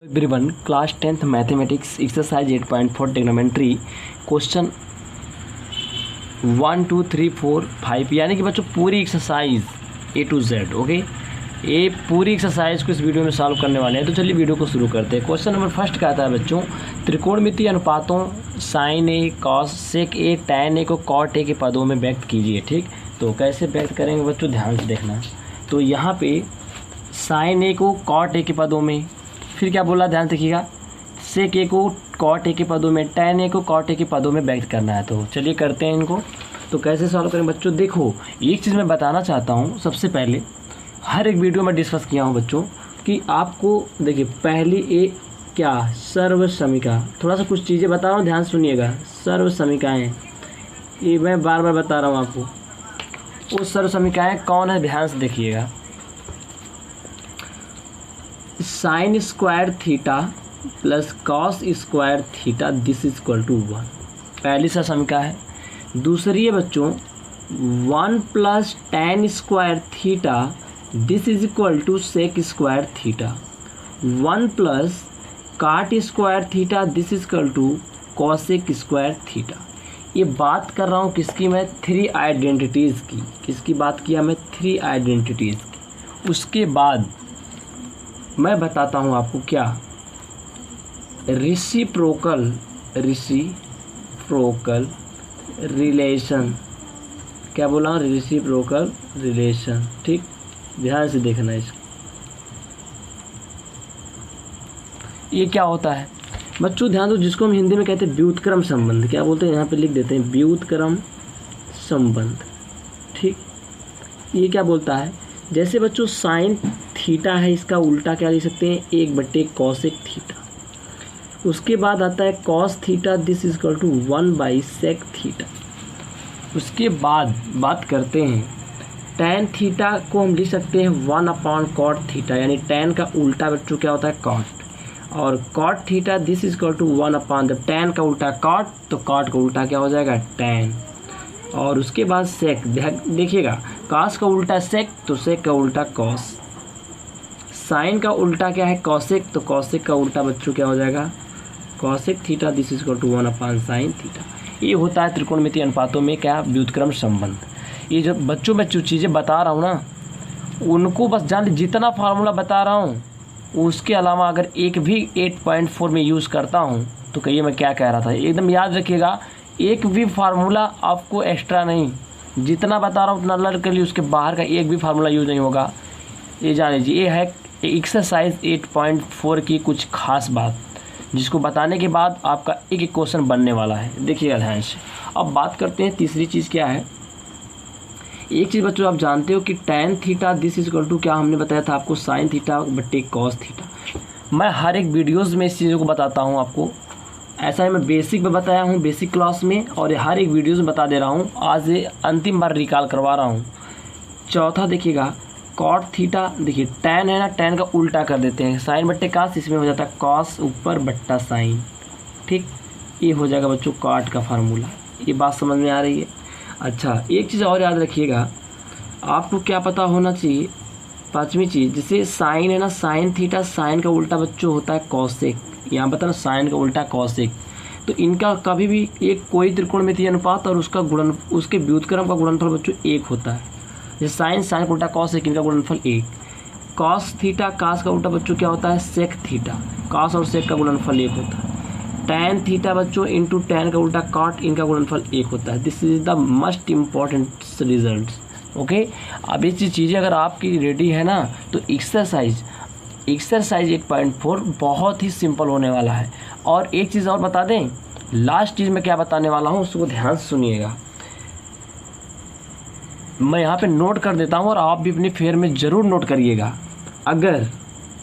Everyone, class 10th mathematics exercise 8.4 trigonometry question 1 2 3 4 5 यानी कि बच्चों पूरी exercise A to Z। Okay, ये पूरी एक्सरसाइज को इस वीडियो में सॉल्व करने वाले हैं। तो चलिए वीडियो को शुरू करते हैं। क्वेश्चन नंबर फर्स्ट क्या आता है बच्चों, त्रिकोणमितीय अनुपातों sign A cos sec A tan A को कॉट ए के पदों में व्यक्त कीजिए। ठीक, तो कैसे व्यक्त करेंगे बच्चों, ध्यान से देखना। तो यहाँ पे साइन ए को कॉट ए के पदों में, फिर क्या बोला ध्यान देखिएगा, सेक ए को कॉट ए के पदों में, टैन ए को कॉट ए के पदों में व्यक्त करना है। तो चलिए करते हैं इनको। तो कैसे सॉल्व करें बच्चों, देखो एक चीज़ मैं बताना चाहता हूँ। सबसे पहले हर एक वीडियो में डिस्कस किया हूँ बच्चों कि आपको देखिए पहली ए क्या सर्व समीका, थोड़ा सा कुछ चीज़ें बता रहा हूँ, ध्यान सुनिएगा। सर्व समीकाएँ ये मैं बार बार बता रहा हूँ आपको, वो सर्व समीकाएँ कौन है ध्यान से देखिएगा। Sine square theta plus cos square theta this is equal to 1, पहली सा समीका है। दूसरी है बच्चों 1 plus tan square theta this is equal to sec square theta, 1 plus cot square theta this is equal to cosec square theta. ये बात कर रहा हूँ किसकी, मैं 3 आइडेंटिटीज़ की। किसकी बात किया मैं, 3 आइडेंटिटीज़ की। उसके बाद मैं बताता हूँ आपको क्या, रेसिप्रोकल रिलेशन, क्या बोला, रेसिप्रोकल रिलेशन। ठीक, ध्यान से देखना इसको। ये क्या होता है बच्चों, ध्यान दो, जिसको हम हिंदी में कहते हैं व्युत्क्रम संबंध। क्या बोलते हैं, यहाँ पे लिख देते हैं व्युत्क्रम संबंध। ठीक, ये क्या बोलता है, जैसे बच्चों साइन थीटा है, इसका उल्टा क्या लिख सकते हैं, 1/cos कॉसेक थीटा। उसके बाद आता है cos theta this is equal to 1/sec theta. उसके बाद बात करते हैं टैन थीटा को हम लिख सकते हैं 1/cot थीटा, यानी टैन का उल्टा बच्चों क्या होता है, कॉट। और cot theta this is equal to 1/, जब टैन का उल्टा कॉट तो कॉट का उल्टा क्या हो जाएगा, टैन। और उसके बाद सेक, देखिएगा कॉस का उल्टा सेक तो सेक का उल्टा कॉस। साइन का उल्टा क्या है, कॉसेक, तो कॉसेक का उल्टा बच्चों क्या हो जाएगा, cosec theta this is equal to 1/sin theta. ये होता है त्रिकोणमितीय अनुपातों में क्या, व्युत्क्रम संबंध। ये जो बच्चों में जो चीज़ें बता रहा हूँ ना, उनको बस जान, जितना फार्मूला बता रहा हूँ उसके अलावा अगर एक भी 8.4 में यूज़ करता हूँ तो कहिए मैं क्या कह रहा था। एकदम याद रखिएगा, एक भी फार्मूला आपको एक्स्ट्रा नहीं, जितना बता रहा हूँ उतना लर्न कर लिए, उसके बाहर का एक भी फार्मूला यूज़ नहीं होगा। ये जान लीजिए, ये है एक्सरसाइज 8.4 की कुछ खास बात, जिसको बताने के बाद आपका एक एक क्वेश्चन बनने वाला है। देखिएगा ध्यान से। अब बात करते हैं तीसरी चीज़ क्या है। एक चीज़ बच्चों आप जानते हो कि tan theta this is equal to क्या हमने बताया था आपको, साइन थीटा बटे कॉस थीटा। मैं हर एक वीडियोज़ में इस चीज़ों को बताता हूँ आपको, ऐसा है मैं बेसिक में बताया हूँ बेसिक क्लास में, और हर एक वीडियोज़ में बता दे रहा हूँ। आज अंतिम बार रिकॉल करवा रहा हूँ। चौथा देखिएगा कॉट थीटा, देखिए टैन है ना, टैन का उल्टा कर देते हैं, साइन बट्टे कास, इसमें हो जाता है कॉस ऊपर बट्टा साइन। ठीक, ये हो जाएगा बच्चों कॉट का फार्मूला। ये बात समझ में आ रही है। अच्छा, एक चीज़ और याद रखिएगा, आपको क्या पता होना चाहिए, पांचवी चीज़, जैसे साइन है ना, साइन थीटा, साइन का उल्टा बच्चों होता है कॉसेक। यहाँ पता ना, साइन का उल्टा कॉसेक। तो इनका कभी भी एक कोई त्रिकोणमितीय अनुपात और उसका गुणन, उसके व्युत्क्रम का गुणनफल बच्चों 1 होता है। जैसे साइन का उल्टा कॉसेक, इनका गुणनफल 1। कॉस थीटा, कास का उल्टा बच्चों क्या होता है, सेक थीटा, कॉस और सेक का गुणनफल 1 होता है। टैन थीटा बच्चों इंटू टैन का उल्टा कॉट, इनका गुणनफल 1 होता है। This is the most important result. Okay, अब ये चीज़ें अगर आपकी रेडी है ना, तो एक्सरसाइज 8.4 बहुत ही सिंपल होने वाला है। और एक चीज़ और बता दें, लास्ट चीज़ मैं क्या बताने वाला हूँ उसको ध्यान से सुनिएगा। मैं यहाँ पे नोट कर देता हूँ और आप भी अपनी फेयर में ज़रूर नोट करिएगा। अगर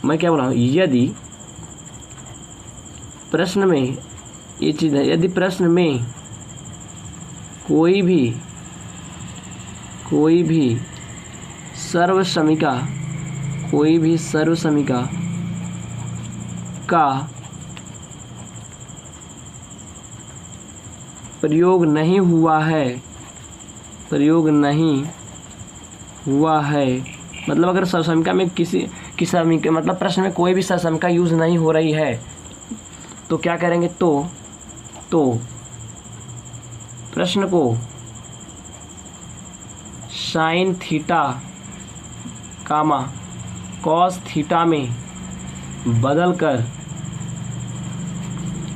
मैं क्या बोला हूँ, यदि प्रश्न में ये चीज़ है, यदि प्रश्न में कोई भी सर्व समीका का प्रयोग नहीं हुआ है, मतलब अगर सर्व समीका में कि समीकरण मतलब प्रश्न में कोई भी सहसमीका यूज नहीं हो रही है तो क्या करेंगे, तो प्रश्न को साइन थीटा कामा कॉस थीटा में बदलकर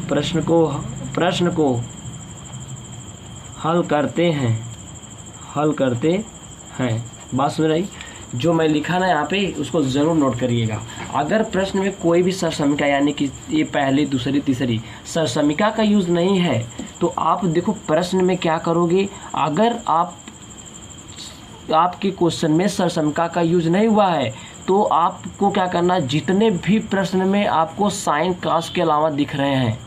प्रश्न को हल करते हैं। बात सुन रही, जो मैं लिखा ना यहाँ पे उसको ज़रूर नोट करिएगा। अगर प्रश्न में कोई भी सरसमिका यानी कि ये पहली दूसरी तीसरी सरसमिका का यूज़ नहीं है तो आप देखो प्रश्न में क्या करोगे। अगर आपके क्वेश्चन में सरसमिका का यूज़ नहीं हुआ है तो आपको क्या करना, जितने भी प्रश्न में आपको साइन कास के अलावा दिख रहे हैं,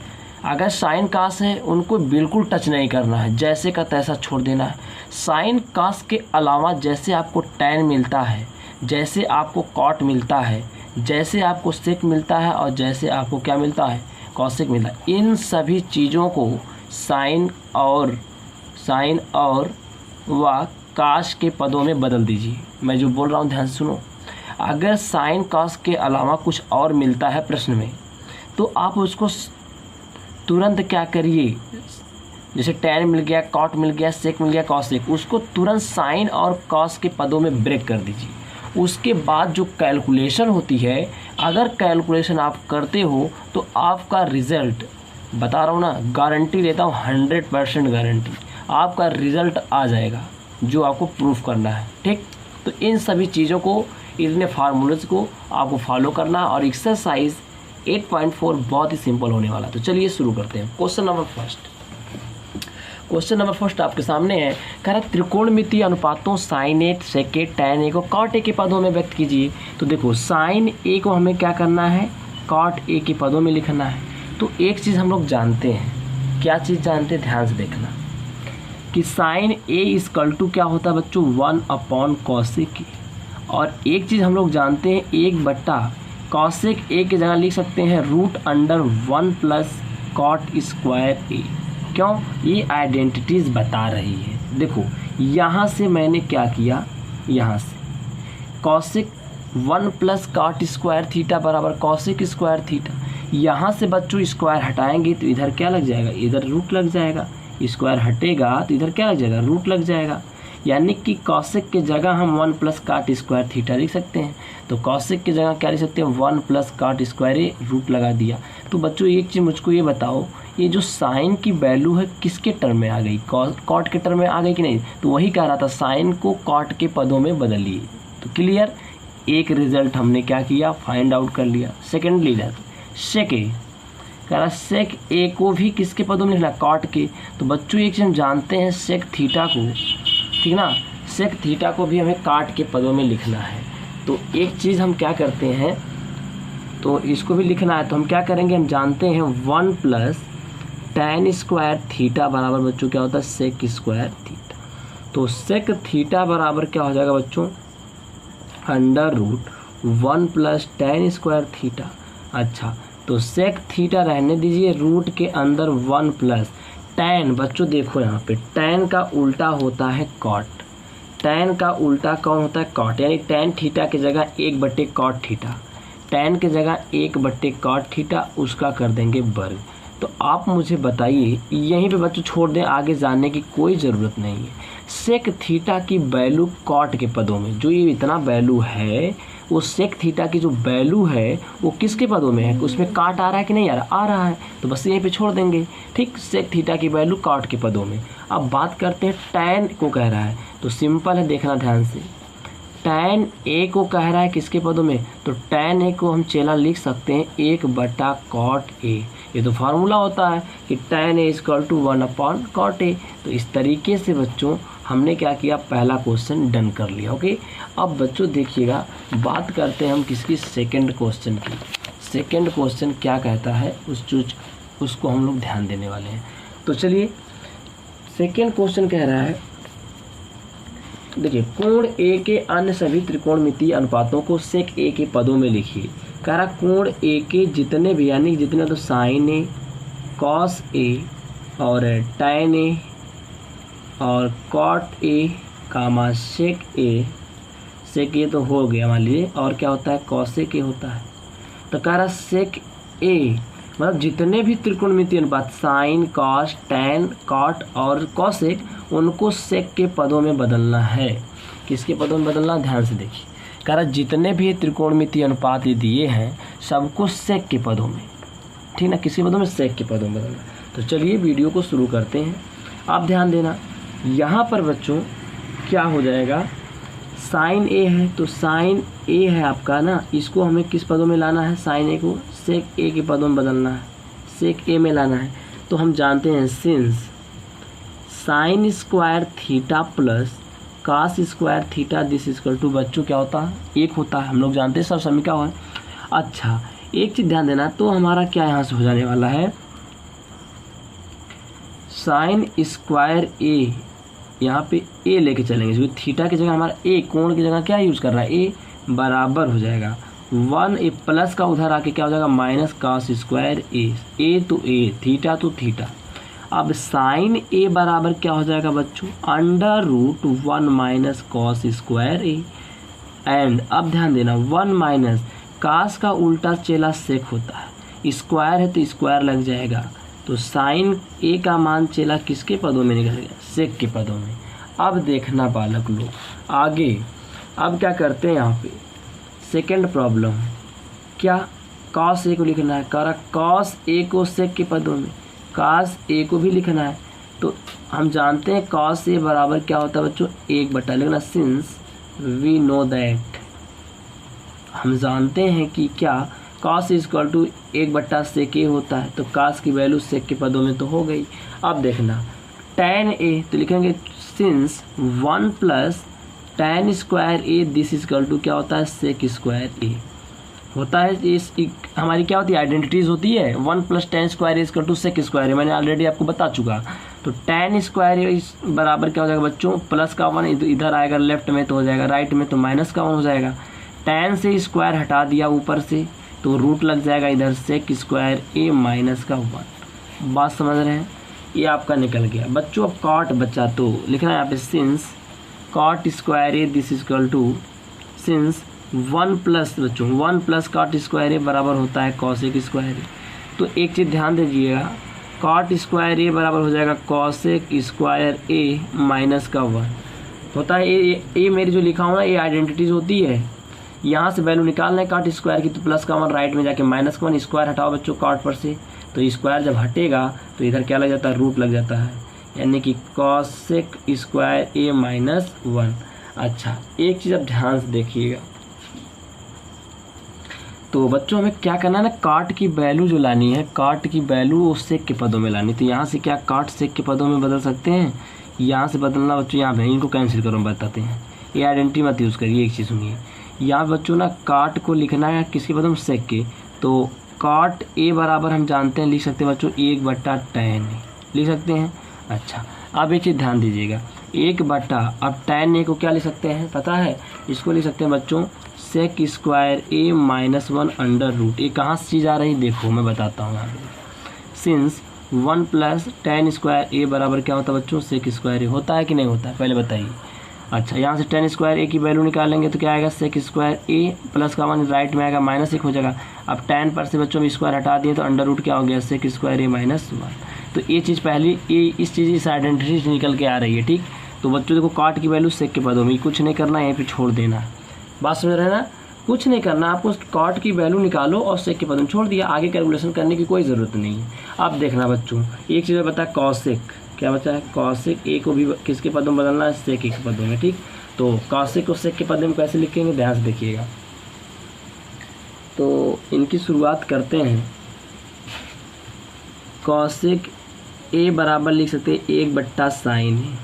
अगर साइन कास है उनको बिल्कुल टच नहीं करना है, जैसे का तैसा छोड़ देना है। साइन कास के अलावा जैसे आपको टैन मिलता है, जैसे आपको कॉट मिलता है, जैसे आपको सेक मिलता है और जैसे आपको क्या मिलता है, कॉसेक मिलता है, इन सभी चीज़ों को साइन और व काश के पदों में बदल दीजिए। मैं जो बोल रहा हूँ ध्यान से सुनो। अगर साइन कास के अलावा कुछ और मिलता है प्रश्न में तो आप उसको तुरंत क्या करिए, जैसे टैन मिल गया, कॉट मिल गया, सेक मिल गया, कॉसेक, उसको तुरंत साइन और कॉस के पदों में ब्रेक कर दीजिए। उसके बाद जो कैलकुलेशन होती है, अगर कैलकुलेशन आप करते हो तो आपका रिज़ल्ट, बता रहा हूँ ना, गारंटी देता हूँ 100% गारंटी, आपका रिज़ल्ट आ जाएगा जो आपको प्रूफ करना है। ठीक, तो इन सभी चीज़ों को, इतने फार्मूलेज को आपको फॉलो करना और एक्सरसाइज 8.4 बहुत ही सिंपल होने वाला। तो चलिए शुरू करते हैं। क्वेश्चन नंबर फर्स्ट आपके सामने है। कह रहा त्रिकोणमितीय अनुपातों sign A, sec A, tan A को कॉट ए के पदों में व्यक्त कीजिए। तो देखो साइन ए को हमें क्या करना है, कॉट ए के पदों में लिखना है। तो एक चीज़ हम लोग जानते हैं, क्या चीज़ जानते हैं, ध्यान से देखना कि साइन ए इक्वल टू क्या होता है बच्चों, 1/cosec ए। और एक चीज़ हम लोग जानते हैं, 1/cosec ए की जगह लिख सकते हैं √1 + cot स्क्वायर ए। क्यों, ये आइडेंटिटीज़ बता रही है। देखो यहाँ से मैंने क्या किया, यहाँ से cosec 1 + cot स्क्वायर थीटा बराबर cosec स्क्वायर थीटा। यहाँ से बच्चों स्क्वायर हटाएंगे तो इधर क्या लग जाएगा, इधर रूट लग जाएगा। स्क्वायर हटेगा तो इधर क्या लग जाएगा, रूट लग जाएगा। यानी कि कॉसेक के जगह हम 1 + cot स्क्वायर थीटा लिख सकते हैं। तो कॉसेक की जगह क्या लिख सकते हैं, 1 + cot स्क्वायर ए, रूट लगा दिया। तो बच्चों एक चीज़ मुझको ये बताओ, ये जो साइन की वैल्यू है किसके टर्म में आ गई, कॉट के टर्म में आ गई कि नहीं। तो वही कह रहा था, साइन को कॉट के पदों में बदलिए। तो क्लियर, एक रिजल्ट हमने क्या किया, फाइंड आउट कर लिया। सेकेंडली सेक ए, कह रहा सेक ए को भी किसके पदों में लिखना, कॉट के। तो बच्चों एक चीज़ हम जानते हैं, सेक थीटा को, ठीक ना, सेक थीटा को भी हमें काट के पदों में लिखना है। तो एक चीज़ हम क्या करते हैं, तो इसको भी लिखना है तो हम क्या करेंगे, हम जानते हैं 1 + tan स्क्वायर थीटा बराबर बच्चों क्या होता है, सेक स्क्वायर थीटा। तो सेक थीटा बराबर क्या हो जाएगा बच्चों, √1 + tan स्क्वायर थीटा। अच्छा, तो सेक थीटा रहने दीजिए, रूट के अंदर 1 + tan। बच्चों देखो यहाँ पे tan का उल्टा होता है कॉट, tan का उल्टा कौन होता है, कॉट। यानी tan थीटा की जगह 1/cot थीटा, tan की जगह 1/cot थीटा, उसका कर देंगे वर्ग। तो आप मुझे बताइए, यहीं पे बच्चों छोड़ दें, आगे जानने की कोई ज़रूरत नहीं है। सेक थीटा की वैल्यू कॉट के पदों में, जो ये इतना वैल्यू है, वो सेक थीटा की जो वैल्यू है वो किसके पदों में है, उसमें काट आ रहा है कि नहीं आ रहा है। तो बस यहीं पे छोड़ देंगे। ठीक, सेक थीटा की वैल्यू काट के पदों में। अब बात करते हैं टैन को कह रहा है, तो सिंपल है, देखना ध्यान से। टैन ए को कह रहा है किसके पदों में, तो टैन ए को हम चेला लिख सकते हैं 1/cot ए। ये तो फार्मूला होता है कि tan A = 1/cot ए। तो इस तरीके से बच्चों हमने क्या किया, पहला क्वेश्चन डन कर लिया। ओके, अब बच्चों देखिएगा, बात करते हैं हम किसकी, सेकंड क्वेश्चन की। सेकंड क्वेश्चन क्या कहता है उसको हम लोग ध्यान देने वाले हैं। तो चलिए, सेकंड क्वेश्चन कह रहा है, देखिए, कोण ए के अन्य सभी त्रिकोणमितीय अनुपातों को सेक ए के पदों में लिखिए। कह रहा कोण ए के जितने भी, यानी जितने, तो साइन ए, कॉस ए और टैन ए और कॉट ए, कामा सेक सेक ए तो हो गया मान लीजिए, और क्या होता है कॉसेक ए होता है। तो कह रहा सेक ए मतलब जितने भी त्रिकोणमितीय अनुपात साइन कॉस टैन कॉट और कॉसेक उनको सेक के पदों में बदलना है। किसके पदों में बदलना, ध्यान से देखिए। कह रहा जितने भी त्रिकोणमितीय अनुपात ये दिए हैं सबको सेक के पदों में, ठीक ना, किसी पदों में सेक के पदों में बदलना। तो चलिए वीडियो को शुरू करते हैं। आप ध्यान देना यहाँ पर बच्चों क्या हो जाएगा, साइन ए है तो साइन ए है आपका ना, इसको हमें किस पदों में लाना है, साइन ए को सेक ए के पदों में बदलना है, सेक ए में लाना है। तो हम जानते हैं since sine square theta plus cos square theta this equal to बच्चों क्या होता है, एक होता है। हम लोग जानते हैं सब समय क्या हुआ है। अच्छा एक चीज़ ध्यान देना, तो हमारा क्या यहाँ से हो जाने वाला है, साइन स्क्वायर ए, यहाँ पे ए लेके चलेंगे क्योंकि थीटा की जगह हमारा ए, कोण की जगह क्या यूज़ कर रहा है, ए बराबर हो जाएगा 1, ए प्लस का उधर आके क्या हो जाएगा माइनस कास स्क्वायर ए तो ए, थीटा तो थीटा। अब साइन ए बराबर क्या हो जाएगा बच्चों, under root 1 minus cos square A. And अब ध्यान देना 1 माइनस कास का उल्टा चेला सेक होता है, स्क्वायर है तो स्क्वायर लग जाएगा, तो साइन ए का मान चेला किसके पदों में निकलेगा, सेक के पदों में। अब देखना बालक लोग आगे, अब क्या करते हैं यहाँ पे सेकेंड प्रॉब्लम, क्या कॉस ए को लिखना है, कह रहा कॉस ए को सेक के पदों में, कॉस ए को भी लिखना है। तो हम जानते हैं कॉस ए बराबर क्या होता है बच्चों, 1/, लिखना सिंस वी नो दैट, हम जानते हैं कि क्या कॉस इक्वल टू 1/, सेक ए होता है, तो कॉस की वैल्यू सेक के पदों में तो हो गई। अब देखना टैन ए, तो लिखेंगे since 1 plus tan square A this equal to क्या होता है, सेक स्क्वायर ए होता है। इस हमारी क्या होती है आइडेंटिटीज़ होती है, 1 plus tan square A equal to sec square A, मैंने ऑलरेडी आपको बता चुका। तो टैन स्क्वायर ए बराबर क्या हो जाएगा बच्चों, प्लस का 1 इधर आएगा लेफ्ट में तो हो जाएगा, राइट में तो माइनस का 1 हो जाएगा। टैन से स्क्वायर हटा दिया ऊपर से तो रूट लग जाएगा इधर सेक स्क्वायर ए माइनस का 1। बात समझ रहे हैं, ये आपका निकल गया बच्चों। अब कॉट बचा तो लिखना है यहाँ पे since cot square A this equal to since 1 plus बच्चों 1 प्लस कॉट स्क्वायर ए बराबर होता है कॉसेक स्क्वायर ए। तो एक चीज़ ध्यान दीजिएगा, कॉट स्क्वायर ए बराबर हो जाएगा कॉसेक स्क्वायर ए माइनस का 1 होता है। ये मेरी जो लिखा हूँ ना ये आइडेंटिटीज़ होती है, यहाँ से वैल्यू निकालना है कॉट स्क्वायर की, तो प्लस का 1 राइट में जाके माइनस का 1, स्क्वायर हटाओ बच्चों कॉट पर से, तो स्क्वायर जब हटेगा तो इधर क्या लग जाता है, रूट लग जाता है, यानी कि कॉसेक स्क्वायर ए माइनस 1। अच्छा एक चीज़ अब ध्यान से देखिएगा, तो बच्चों हमें क्या करना है ना, काट की वैल्यू जो लानी है, काट की वैल्यू वो सेक के पदों में लानी। तो यहाँ से क्या काट सेक के पदों में बदल सकते हैं, यहाँ से बदलना बच्चों, यहाँ पे इनको कैंसिल करो बताते हैं, ये आइडेंटिटी मत यूज़ करिए। एक चीज़ सुनिए, यहाँ बच्चों ना काट को लिखना है किसके पदों में, सेक के। तो काट ए बराबर हम जानते हैं लिख सकते हैं बच्चों 1/, टैन लिख सकते हैं। अच्छा अब एक चीज़ ध्यान दीजिएगा, 1/, अब टैन ए को क्या लिख सकते हैं पता है, इसको लिख सकते हैं बच्चों सेक स्क्वायर ए माइनस 1 अंडर रूट। ये कहाँ से चीज़ आ रही देखो मैं बताता हूँ यहाँ पे, सिंस 1 प्लस टैन स्क्वायर ए बराबर क्या होता है बच्चों, सेक स्क्वायर ए होता है कि नहीं होता है, पहले बताइए। अच्छा यहाँ से टैन स्क्वायर ए की वैल्यू निकालेंगे तो क्या आएगा, सेक स्क्वायर ए प्लस का 1 राइट में आएगा माइनस 1 हो जाएगा। अब टैन पर से बच्चों में स्क्वायर हटा दिए तो अंडर रूट क्या हो गया, सेक स्क्वायर ए माइनस 1। तो ये चीज़ पहली ये इस चीज़ इस आइडेंटिटी से निकल के आ रही है, ठीक। तो बच्चों देखो काट की वैल्यू सेक के पदों में, कुछ नहीं करना यहीं पे छोड़ देना, बात समझ रहे हैं ना, कुछ नहीं करना, आपको काट की वैल्यू निकालो और सेक के पदों में छोड़ दिया, आगे कैलकुलेशन करने की कोई ज़रूरत नहीं है। अब देखना बच्चों एक चीज़ बता, कॉसेक क्या बचा है, कॉसेक ए को भी किसके पदों में बदलना है, सेक ए के पदों में, ठीक। तो कॉसेक को सेक के पदों में कैसे लिखेंगे ध्यान से देखिएगा। तो इनकी शुरुआत करते हैं, कॉसेक ए बराबर लिख सकते हैं 1/, साइन है,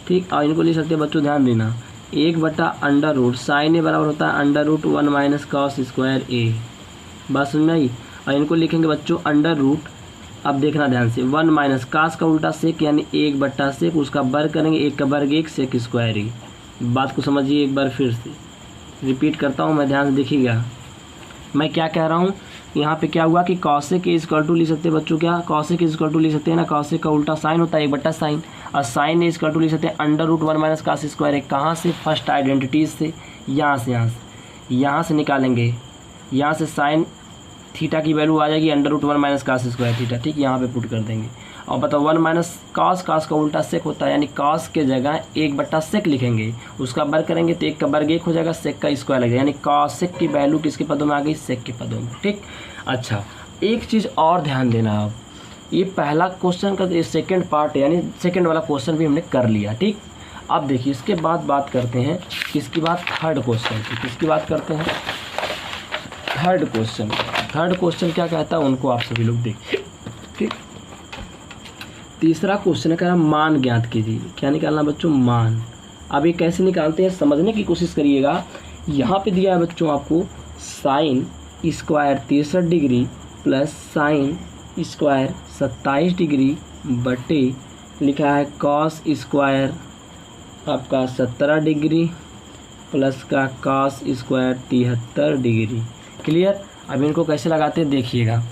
ठीक। और इनको लिख सकते हैं बच्चों ध्यान देना 1/, अंडर रूट, साइन ए बराबर होता है under root 1 minus cos square A, बात समझ में आई। और इनको लिखेंगे बच्चों अंडर रूट, अब देखना ध्यान से 1 माइनस कास का उल्टा सेक यानी 1/, सेक उसका वर्ग करेंगे, 1 का वर्ग 1 सेक स्क्वायर ए। बात को समझिए एक बार फिर से रिपीट करता हूँ मैं, ध्यान से देखिएगा मैं क्या कह रहा हूँ। यहाँ पे क्या हुआ कि कॉसेक ए इक्वल टू लिख सकते हैं बच्चों, क्या कॉसेक इक्वल टू लिख सकते हैं ना, कॉसेक का उल्टा साइन होता है 1/, साइन, और साइन ए इक्वल टू लिख सकते हैं under root 1 minus cos square A. कहाँ से, फर्स्ट आइडेंटिटीज से, यहाँ से निकालेंगे, यहाँ से साइन थीटा की वैल्यू आ जाएगी √1 माइनस कास स्क्वायर थीटा, ठीक, यहाँ पे पुट कर देंगे। और बताओ 1 माइनस कास का उल्टा सेक होता है, यानी कास के जगह 1/सेक लिखेंगे, उसका वर्ग करेंगे तो 1 का वर्ग 1 हो जाएगा, सेक का स्क्वायर लगेगा, यानी कास सेक की वैल्यू किसके पदों में आ गई, सेक के पदों में, ठीक। अच्छा, एक चीज़ और ध्यान देना, आप ये पहला क्वेश्चन का ये सेकेंड पार्ट यानी सेकेंड वाला क्वेश्चन भी हमने कर लिया, ठीक। अब देखिए इसके बाद बात करते हैं किसकी बात, थर्ड क्वेश्चन की। किसकी बात करते हैं, थर्ड क्वेश्चन। थर्ड क्वेश्चन क्या कहता है उनको आप सभी लोग देखिए, ठीक। तीसरा क्वेश्चन कह रहा मान ज्ञात कीजिए। क्या निकालना बच्चों, मान। अब ये कैसे निकालते हैं समझने की कोशिश करिएगा। यहाँ पे दिया है बच्चों आपको sign square 63 degree plus sine square 27 degree बटे लिखा है कॉस स्क्वायर आपका 17 डिग्री प्लस का कॉस स्क्वायर 73 डिग्री। क्लियर। अब इनको कैसे लगाते हैं देखिएगा।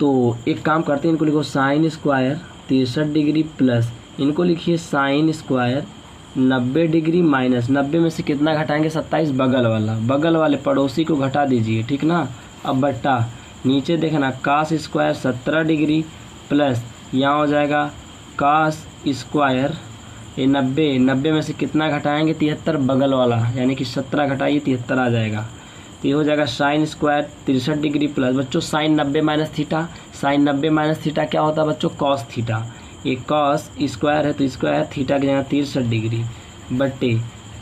तो एक काम करते हैं, इनको लिखो साइन स्क्वायर 63 डिग्री प्लस इनको लिखिए साइन स्क्वायर 90 डिग्री माइनस 90 में से कितना घटाएंगे 27, बगल वाले पड़ोसी को घटा दीजिए, ठीक ना। अब बट्टा नीचे देखना कास स्क्वायर 17 डिग्री प्लस यहाँ हो जाएगा कास स्क्वायर ये 90 में से कितना घटाएंगे 73, बगल वाला यानी कि 17 घटाइए 73 आ जाएगा। तो ये हो जाएगा साइन स्क्वायर 63 डिग्री प्लस बच्चों sine 90 minus theta, sine 90 minus theta क्या होता है बच्चों कॉस थीटा। ये कॉस स्क्वायर है तो स्क्वायर थीटा की जगह 63 डिग्री बट्टे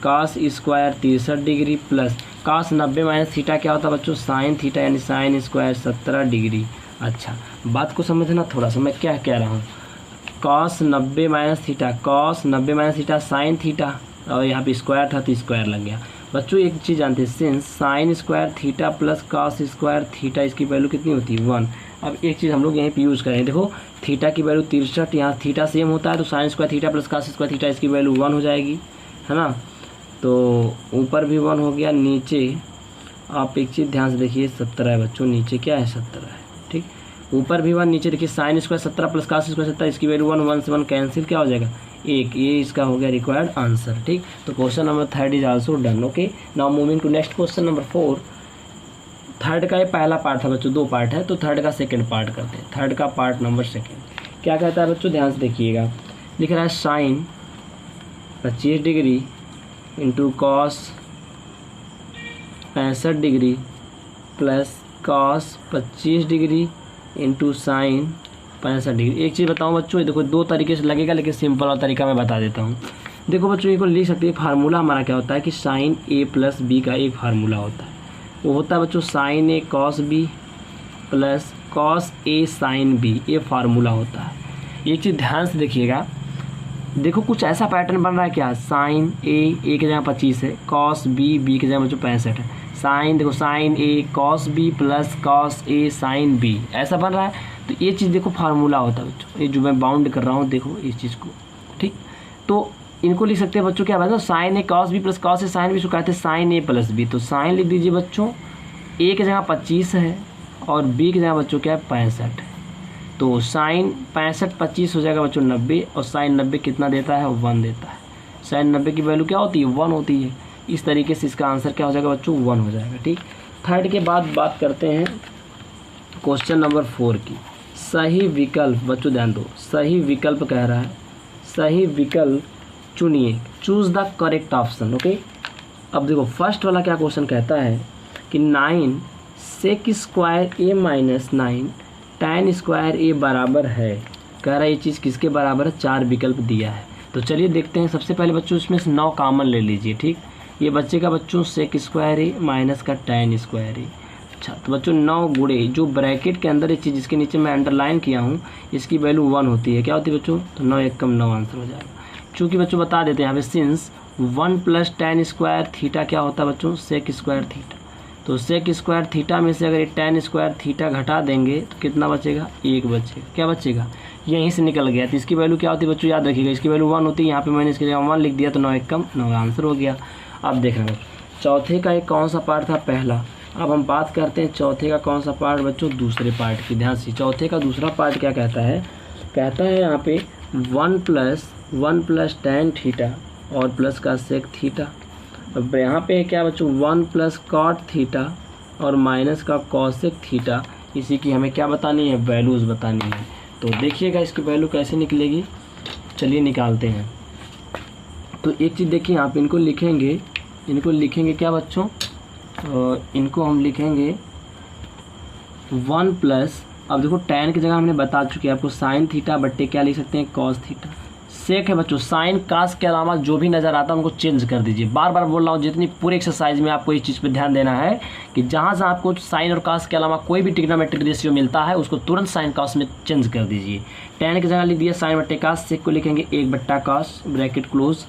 cos square 63 degree plus cos 90 minus theta क्या होता है बच्चों साइन थीटा यानी साइन स्क्वायर 17 डिग्री। अच्छा बात को समझना थोड़ा सा, मैं क्या कह रहा हूँ। Cos 90 minus theta, cos 90 minus theta sine theta और यहाँ पे स्क्वायर था तो स्क्वायर लग गया। बच्चों एक चीज़ जानते हैं, since sine square theta plus cos square theta इसकी वैल्यू कितनी होती है 1। अब एक चीज़ हम लोग यहीं पे यूज़ करेंगे, देखो थीटा की वैल्यू 63, यहाँ थीटा सेम होता है तो sign square theta plus cos square theta इसकी वैल्यू 1 हो जाएगी, है ना। तो ऊपर भी 1 हो गया, नीचे आप एक चीज़ ध्यान से देखिए 17 है बच्चों, नीचे क्या है 17 है, ठीक। ऊपर भी 1 नीचे देखिए sine square 17 plus cos square 17 इसकी वैल्यू 1 से 1 कैंसिल क्या हो जाएगा 1, ये इसका हो गया रिक्वायर्ड आंसर, ठीक। तो question number 3 is also done. Okay, now moving to next question number 4। Third का ये पहला पार्ट था बच्चों, 2 पार्ट है तो थर्ड का सेकंड पार्ट करते हैं। थर्ड का पार्ट नंबर सेकंड क्या कहता है बच्चों, ध्यान से देखिएगा। लिख रहा है sine 25 degree into cos 65 degree plus cos 25 degree into sine 65 degree. एक चीज़ बताऊँ बच्चों, ये देखो 2 तरीके से लगेगा लेकिन सिंपल और तरीका मैं बता देता हूँ। देखो बच्चों इनको लिख सकते हैं, फार्मूला हमारा क्या होता है कि साइन ए प्लस बी का एक फार्मूला होता है, वो होता है बच्चों sign A cos B plus cos A sine B, ये फार्मूला होता है। एक चीज़ ध्यान से देखिएगा, देखो कुछ ऐसा पैटर्न बन रहा है क्या, साइन ए की जगह 25 है, कॉस बी की जगह बच्चों 65 है, साइन देखो sign A cos B plus cos A sine B ऐसा बन रहा है। तो ये चीज़ देखो फार्मूला होता है बच्चों, ये जो मैं बाउंड कर रहा हूँ देखो इस चीज़ को, ठीक। तो इनको लिख सकते हैं बच्चों क्या बता, sign A cos B plus cos A sine B, इसको कहते हैं साइन ए प्लस बी। तो साइन लिख दीजिए बच्चों, ए की जगह 25 है और बी की जगह बच्चों क्या है 65 है। तो साइन 65 25 हो जाएगा बच्चों 90 और साइन 90 कितना देता है 1 देता है। साइन 90 की वैल्यू क्या होती है 1 होती है। इस तरीके से इसका आंसर क्या हो जाएगा बच्चों 1 हो जाएगा, ठीक। थर्ड के बाद बात करते हैं क्वेश्चन नंबर 4 की। सही विकल्प बच्चों ध्यान दो, सही विकल्प कह रहा है, सही विकल्प चुनिए, choose the correct option. Okay, अब देखो फर्स्ट वाला क्या क्वेश्चन कहता है कि 9 सेक स्क्वायर ए माइनस 9 tan स्क्वायर ए बराबर है। कह रहा है ये चीज़ किसके बराबर है, 4 विकल्प दिया है। तो चलिए देखते हैं। सबसे पहले बच्चों इसमें से 9 कॉमन ले लीजिए, ठीक। ये बच्चे का बच्चों सेक स्क्वायर ए माइनस का tan स्क्वायर ए। अच्छा तो बच्चों 9 गुणे जो ब्रैकेट के अंदर ये चीज़ जिसके नीचे मैं अंडरलाइन किया हूँ इसकी वैल्यू 1 होती है। क्या होती है बच्चों, तो 9 1 कम 9 आंसर हो जाएगा। चूँकि बच्चों बता देते हैं यहाँ पे since 1 plus tan square theta क्या होता है बच्चों सेक स्क्वायर थीटा। तो सेक स्क्वायर थीटा में से अगर ये tan स्क्वायर थीटा घटा देंगे तो कितना बचेगा 1 बचेगा। क्या बचेगा, यहीं से निकल गया। तो इसकी वैल्यू क्या होती है बच्चों, याद रखिएगा इसकी वैल्यू 1 होती है। यहाँ पे मैंने इसकी जगह 1 लिख दिया तो 9 1 कम 9 आंसर हो गया। अब देखना चौथे का एक कौन सा पार्ट था, पहला। अब हम बात करते हैं चौथे का कौन सा पार्ट बच्चों, दूसरे पार्ट की। ध्यान से चौथे का दूसरा पार्ट क्या कहता है, कहता है यहाँ पे 1 प्लस tan थीटा और प्लस का सेक थीटा अब यहाँ पे क्या बच्चों 1 प्लस कॉट थीटा और माइनस का कॉसेक थीटा, इसी की हमें क्या बतानी है, वैल्यूज़ बतानी है। तो देखिएगा इसकी वैल्यू कैसे निकलेगी, चलिए निकालते हैं। तो एक चीज़ देखिए, आप इनको लिखेंगे क्या बच्चों, इनको हम लिखेंगे 1 प्लस, अब देखो tan की जगह हमने बता चुके हैं आपको साइन थीटा बट्टे क्या लिख सकते हैं, कॉस थीटा। सेक है बच्चों, साइन कास के अलावा जो भी नज़र आता है उनको चेंज कर दीजिए। बार बार बोल रहा हूँ, जितनी पूरी एक्सरसाइज में आपको इस चीज़ पे ध्यान देना है कि जहाँ से आपको साइन और कास के अलावा कोई भी ट्रिग्नोमेट्रिक रेशियो मिलता है उसको तुरंत साइन कास में चेंज कर दीजिए। tan की जगह लिख दिया साइन बट्टे कास, सेक को लिखेंगे 1 बट्टा कास ब्रैकेट क्लोज।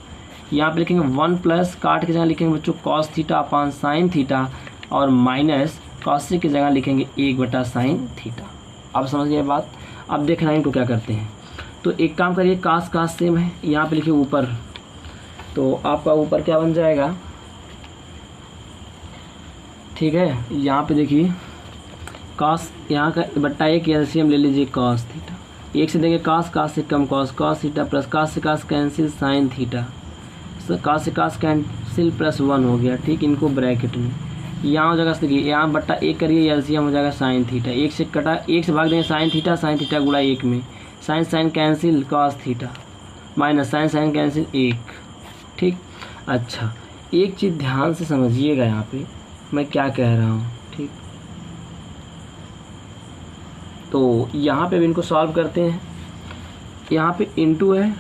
यहाँ पे लिखेंगे 1 प्लस काट की जगह लिखेंगे बच्चों कॉस थीटा अपान साइन थीटा और माइनस कॉसेक की जगह लिखेंगे 1 बटा साइन थीटा। अब समझ गए बात। अब देखना है इनको क्या करते हैं। तो एक काम करिए, कास कास सेम है, यहाँ पे लिखिए ऊपर, तो आपका ऊपर क्या बन जाएगा, ठीक है। यहाँ पे देखिए कास, यहाँ का बट्टा 1 एलसीएम ले लीजिए कॉस थीटा, 1 से देंगे कास, कास से कम cos, cos theta plus cos से cos cancel sine theta, cos से कास कैंसिल प्लस 1 हो गया, ठीक। इनको ब्रैकेट में यहाँ जगह से देखिए, यहाँ बट्टा 1 करिए एलसीएम हो जाएगा साइन थीटा, 1 से कटा, 1 से भाग देंगे साइन थीटा गुणा 1 में, sine sine cancel cos theta minus sine sine cancel 1, ठीक। अच्छा एक चीज़ ध्यान से समझिएगा, यहाँ पे मैं क्या कह रहा हूँ, ठीक। तो यहाँ पे भी इनको सॉल्व करते हैं, यहाँ पे इनटू है।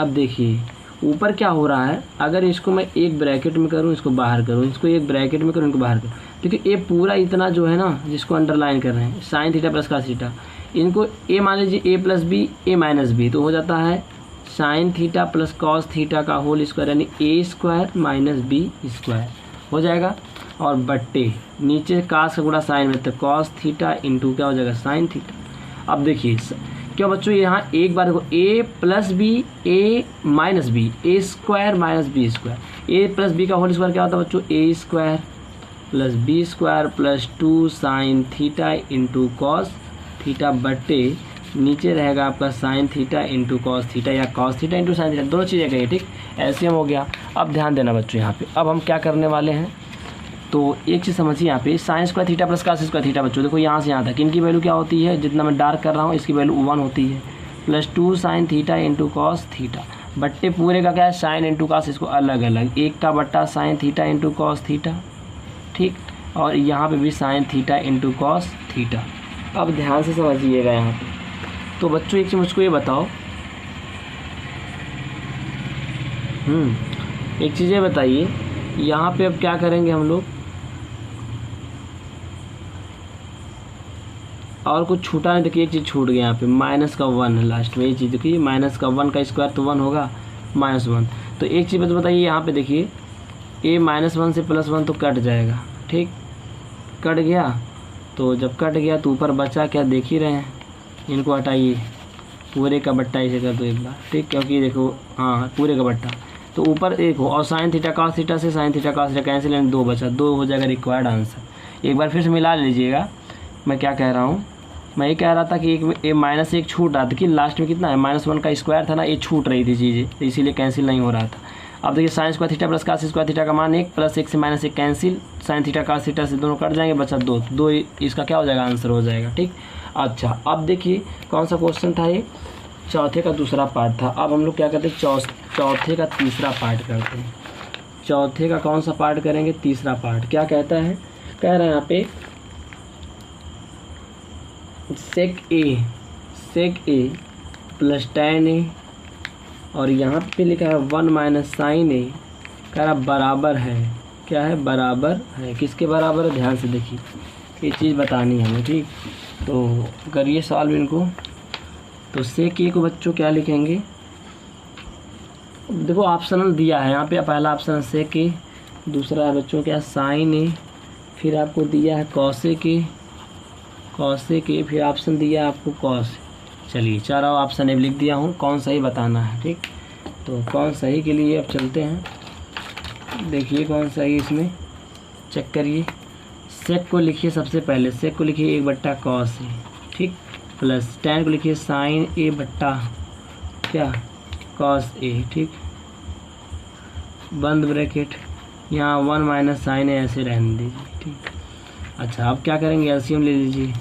अब देखिए ऊपर क्या हो रहा है, अगर इसको मैं एक ब्रैकेट में करूँ, इसको बाहर करूँ, इसको एक ब्रैकेट में करूँ, इनको बाहर करूँ, क्योंकि ये पूरा इतना जो है ना, जिसको अंडरलाइन कर रहे हैं sine theta plus cos theta, इनको ए मान लीजिए A plus B A minus B, तो हो जाता है sine theta plus cos theta का होल स्क्वायर, यानी A square minus B square हो जाएगा। और बट्टे नीचे कास का गुणा साइन में, तो कॉस थीटा इंटू क्या हो जाएगा साइन थीटा। अब देखिए क्यों बच्चों, यहाँ एक बार देखो A plus B A minus B, A square minus B square, A plus B का होल स्क्वायर क्या होता है बच्चों, A square plus B square plus 2 sine theta into cos theta बट्टे नीचे रहेगा आपका sine theta into cos theta या cos theta into sine theta, दोनों चीज़ें गई, ठीक। एलसीएम हो गया। अब ध्यान देना बच्चों, यहाँ पे अब हम क्या करने वाले हैं, तो एक चीज़ समझिए, यहाँ पे sine square theta plus cos square theta बच्चों, देखो यहाँ से यहाँ तक इनकी वैल्यू क्या होती है, जितना मैं डार्क कर रहा हूँ इसकी वैल्यू 1 होती है, plus 2 sine theta into cos theta बट्टे पूरे का क्या है साइन इंटू कास, इसको अलग अलग 1 का बट्टा sign theta into cos theta, ठीक। और यहाँ पे भी sign theta into cos theta. अब ध्यान से समझिएगा यहाँ पे। तो बच्चों एक चीज़ मुझको ये बताओ, एक चीज़ ये बताइए, यहाँ पे अब क्या करेंगे हम लोग, और कुछ छूटा नहीं, देखिए एक चीज़ छूट गया यहाँ पे, माइनस का 1 है लास्ट में, ये चीज़ देखिए माइनस का 1 का स्क्वायर तो 1 होगा -1। तो एक चीज़ बताइए, यहाँ पे देखिए ए -1 से +1 तो कट जाएगा, ठीक, कट गया। तो जब कट गया तो ऊपर बचा क्या, देख ही रहे हैं, इनको हटाइए, पूरे का बट्टा इसे कर दो एक बार, ठीक, क्योंकि देखो हाँ पूरे का बट्टा, तो ऊपर एक हो और साइन थीटा कॉस थीटा से sine theta cos theta cancel, यानी 2 बचा, 2 हो जाएगा रिक्वायर्ड आंसर। एक बार फिर से मिला लीजिएगा, मैं क्या कह रहा हूँ, मैं ये कह रहा था कि एक -1 छूट रहा था कि लास्ट में कितना है -1 का स्क्वायर था ना, ये छूट रही थी चीज़ें, तो इसीलिए कैंसिल नहीं हो रहा था। अब देखिए sine square theta plus cos square theta का मान 1 प्लस 1 से -1 cancel, sine theta cos theta से दोनों कट जाएंगे, बचा 2, इसका क्या हो जाएगा आंसर हो जाएगा, ठीक। अच्छा अब देखिए कौन सा क्वेश्चन था ये, चौथे का दूसरा पार्ट था। अब हम लोग क्या करते हैं, चौथे का तीसरा पार्ट करते हैं। चौथे का कौन सा पार्ट करेंगे, तीसरा पार्ट। क्या कहता है, कह रहे हैं यहाँ पे सेक ए प्लस tan ए, और यहाँ पे लिखा है 1 माइनस साइन ए, कह रहा बराबर है, क्या है, बराबर है, किसके बराबर है, ध्यान से देखिए, ये चीज़ बतानी है हमें, ठीक। तो करिए सॉल्व इनको। तो सेक ए को बच्चों क्या लिखेंगे, देखो ऑप्शनल दिया है यहाँ पे, पहला ऑप्शन सेक ए, दूसरा है बच्चों क्या साइन ए, फिर आपको दिया है कॉसेक ए, फिर ऑप्शन दिया है आपको कॉस। चलिए चारों ऑप्शन अब लिख दिया हूँ, कौन सही बताना है, ठीक। तो कौन सही के लिए अब चलते हैं, देखिए कौन सही इसमें चेक करिए। सेक को लिखिए सबसे पहले, सेक को लिखिए 1 बट्टा कॉस ए, ठीक, प्लस tan को लिखिए साइन ए बट्टा क्या कॉस ए, ठीक, बंद ब्रैकेट, यहाँ 1 माइनस साइन है, ऐसे रहने दीजिए। ठीक, अच्छा अब क्या करेंगे, एलसीएम ले लीजिए।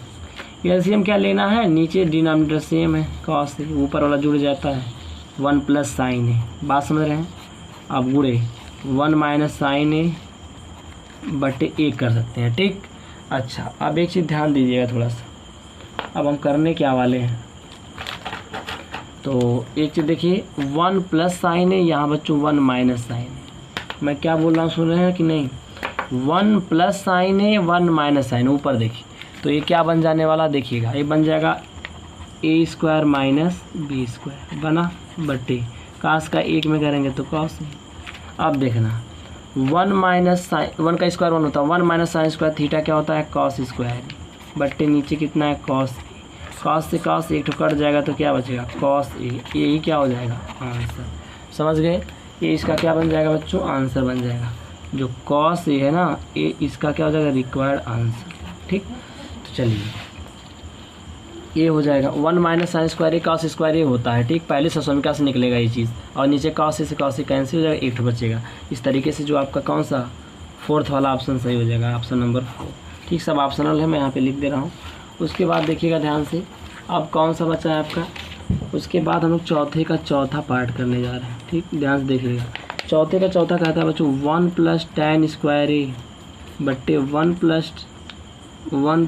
एलसीएम क्या लेना है, नीचे डिनोमिनेटर सेम है कॉस से, ऊपर वाला जुड़ जाता है, 1 प्लस साइन है, बात समझ रहे हैं। अब गुड़े 1 माइनस साइन है बटे 1 कर सकते हैं। ठीक, अच्छा अब एक चीज़ ध्यान दीजिएगा थोड़ा सा, अब हम करने क्या वाले हैं, तो एक चीज़ देखिए, 1 प्लस साइन है, यहाँ बच्चों 1 माइनस साइन है। मैं क्या बोल रहा हूँ, सुन रहे हैं कि नहीं, 1 प्लस साइन है, 1 माइनस साइन, ऊपर देखिए, तो ये क्या बन जाने वाला देखिएगा, ये बन जाएगा a square minus B square बना बटे कास का 1 में करेंगे तो कॉस। अब देखना 1 माइनस साइन, 1 का स्क्वायर 1 होता है, 1 माइनस साइन स्क्वायर थीटा क्या होता है, कॉस स्क्वायर बट्टे नीचे कितना है कॉस। कॉस से कॉस एक तो कट जाएगा तो क्या बचेगा, कॉस ए, यही क्या हो जाएगा आंसर। समझ गए, ये इसका क्या बन जाएगा बच्चों, आंसर बन जाएगा। जो कॉस ए है ना, ये इसका क्या हो जाएगा, रिक्वायर्ड आंसर। ठीक, तो चलिए ये हो जाएगा 1 minus sine square A cos square A होता है। ठीक, पहले समीकरण से निकलेगा ये चीज़, और नीचे कॉस ए से कॉस ए कैंसिल हो जाएगा, एक बचेगा। इस तरीके से जो आपका कौन सा 4th वाला ऑप्शन सही हो जाएगा, ऑप्शन नंबर 4। ठीक, सब ऑप्शनल है, मैं यहाँ पे लिख दे रहा हूँ। उसके बाद देखिएगा ध्यान से, अब कौन सा बचा है आपका, उसके बाद हम लोग चौथे का चौथा पार्ट करने जा रहे हैं। ठीक, ध्यान से देख लीजिएगा, चौथे का चौथा कहता है बच्चों 1 प्लस tan स्क्वायर ए बट्टे 1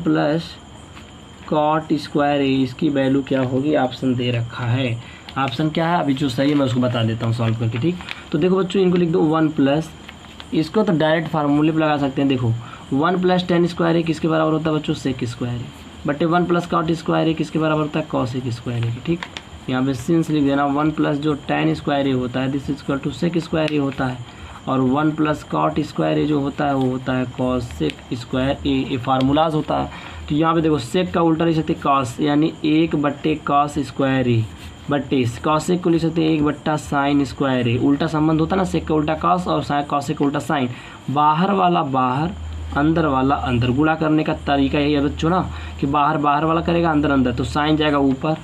प्लस कॉट स्क्वायर ए, इसकी वैल्यू क्या होगी, ऑप्शन दे रखा है। ऑप्शन क्या है, अभी जो सही है मैं उसको बता देता हूँ सॉल्व करके। ठीक, तो देखो बच्चों, इनको लिख दो 1 प्लस, इसको तो डायरेक्ट फार्मूले पर लगा सकते हैं। देखो 1 प्लस tan स्क्वायर ए किसके बराबर होता है बच्चों, सेक स्क्वायर ए बटे 1 प्लस कॉट स्क्वायर ए किसके बराबर होता है, कॉसेक स्क्वायर ए। ठीक, यहाँ पे सिंस लिख देना, 1 प्लस जो tan स्क्वायर ए होता है this equal to sec square A होता है, और 1 प्लस कॉट स्क्वायर ए जो होता है वो होता है कॉसेक स्क्वायर ए। ये फार्मूलाज होता है। तो यहाँ पे देखो सेक का उल्टा लिख सकते हैं कॉस, यानी 1 बट्टे कॉस स्क्वायर ए बट्टे कॉसेक को लिख सकते हैं 1 बट्टा साइन स्क्वायर ए। उल्टा संबंध होता है ना, सेक का उल्टा कॉस और कॉसेक का उल्टा साइन, बाहर वाला बाहर अंदर वाला अंदर। गुणा करने का तरीका यही है बच्चों ना, कि बाहर बाहर वाला करेगा अंदर अंदर, तो साइन जाएगा ऊपर,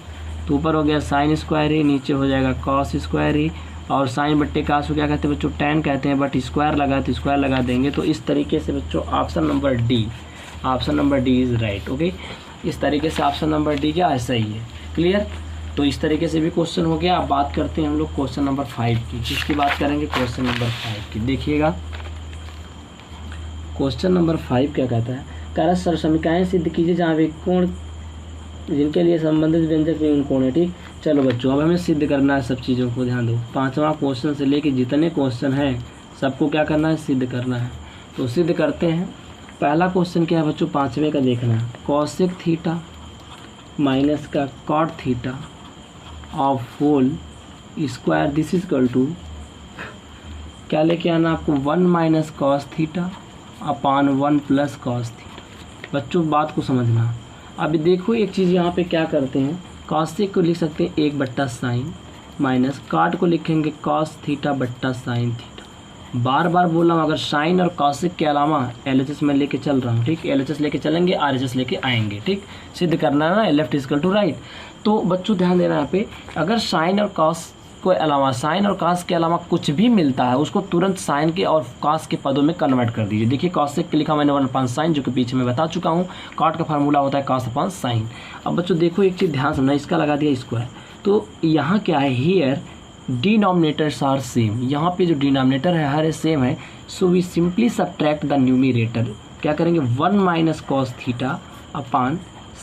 तो ऊपर हो गया साइन स्क्वायर ए, नीचे हो जाएगा कॉस स्क्वायर ए, और साइन बट्टे कास को क्या कहते हैं बच्चों, tan कहते हैं, बट स्क्वायर लगा तो स्क्वायर लगा देंगे। तो इस तरीके से बच्चों option number D, option number D is right. Okay, इस तरीके से ऑप्शन नंबर डी क्या है, सही है। क्लियर, तो इस तरीके से भी क्वेश्चन हो गया। अब बात करते हैं हम लोग क्वेश्चन नंबर 5 की। किसकी बात करेंगे, क्वेश्चन नंबर 5 की। देखिएगा क्वेश्चन नंबर 5 क्या कहता है, कह रहा सर समीकरण सिद्ध कीजिए जहाँ भी कोण जिनके लिए संबंधित व्यंजक भी उन कोण है। ठीक, चलो बच्चों अब हमें सिद्ध करना है सब चीज़ों को, ध्यान दो। 5वां क्वेश्चन से लेके जितने क्वेश्चन हैं सबको क्या करना है, सिद्ध करना है। तो सिद्ध करते हैं। पहला क्वेश्चन क्या है बच्चों, 5वें का देखना है, कॉसेक थीटा माइनस का cot theta of whole square this is equal to, क्या लेके आना आपको, 1 minus cos theta upon 1 plus cos theta. बच्चों बात को समझना। अभी देखो एक चीज़ यहाँ पे क्या करते हैं, कॉसेक को लिख सकते हैं 1 बट्टा साइन, माइनस काट को लिखेंगे कॉस थीटा बट्टा साइन थीटा। बार बार बोल रहा हूँ, अगर साइन और कॉसेक के अलावा LHS में लेके चल रहा हूँ। ठीक, LHS लेके चलेंगे, RHS लेके आएंगे। ठीक, सिद्ध करना है ना, लेफ्ट इक्वल टू राइट। तो बच्चों ध्यान देना यहाँ पे, अगर साइन और कॉस के अलावा, साइन और कॉस के अलावा कुछ भी मिलता है उसको तुरंत साइन के और कॉस के पदों में कन्वर्ट कर दीजिए। देखिए कॉसेक के लिखा मैंने 1 अपॉन साइन, जो कि पीछे मैं बता चुका हूँ। कॉट का फार्मूला होता है कॉस अपॉन साइन। अब बच्चों देखो एक चीज़ ध्यान समझना, इसका लगा दिया स्क्वायर, तो यहाँ क्या है, हियर डिनोमिनेटर्स आर सेम। यहाँ पे जो डिनोमिनेटर है हर सेम है, so we simply subtract the numerator. क्या करेंगे, 1 minus cos theta upon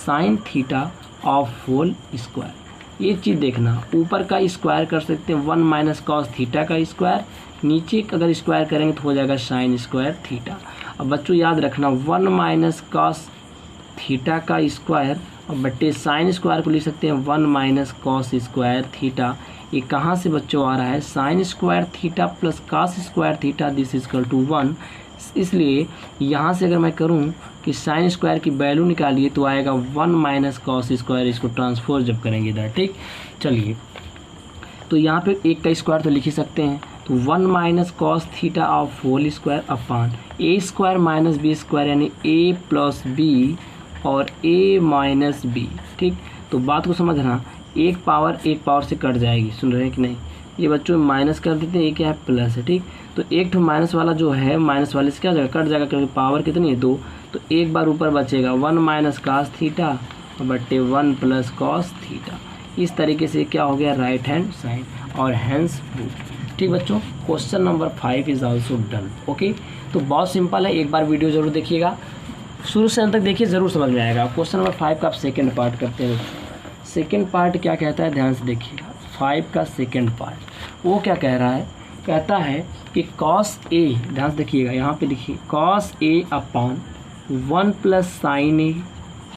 sine theta of whole square. ये चीज़ देखना, ऊपर का स्क्वायर कर सकते हैं 1 माइनस कॉस थीटा का स्क्वायर, नीचे अगर स्क्वायर करेंगे तो हो जाएगा साइन स्क्वायर थीटा। अब बच्चों याद रखना, 1 माइनस कॉस थीटा का स्क्वायर और बट्टे साइन स्क्वायर को लिख सकते हैं 1 माइनस कॉस स्क्वायर थीटा। ये कहाँ से बच्चों आ रहा है, sine square theta plus cos square theta this is equal to 1। इसलिए यहाँ से अगर मैं करूँ कि साइन स्क्वायर की वैल्यू निकालिए तो आएगा 1 माइनस कॉस स्क्वायर, इसको ट्रांसफर जब करेंगे इधर। ठीक, चलिए तो यहाँ पे एक का स्क्वायर तो लिख ही सकते हैं, तो 1 minus cos theta of whole square upon A square minus B square, यानी ए प्लस बी और ए माइनस बी। ठीक, तो बात को समझना, एक पावर से कट जाएगी, सुन रहे हैं कि नहीं, ये बच्चों माइनस कर देते हैं, ये क्या है प्लस है। ठीक, तो एक ठो माइनस वाला जो है माइनस वाले से क्या हो जाएगा, कट जाएगा, क्योंकि पावर कितनी है 2, तो एक बार ऊपर बचेगा 1 माइनस कास थीटा बट्टे 1 प्लस कॉस थीटा। इस तरीके से क्या हो गया राइट हैंड साइड और हैंस प्रूफ। ठीक बच्चों, question number 5 is also done. Okay, तो बहुत सिंपल है, एक बार वीडियो जरूर देखिएगा, शुरू से अंत तक देखिए, ज़रूर समझ में आएगा। क्वेश्चन नंबर 5 का आप सेकेंड पार्ट करते हैं। सेकेंड पार्ट क्या कहता है, ध्यान से देखिएगा। 5 का सेकेंड पार्ट वो क्या कह रहा है, कहता है कि कॉस ए, ध्यान से देखिएगा, यहाँ पे लिखिए cos A upon 1 plus sign A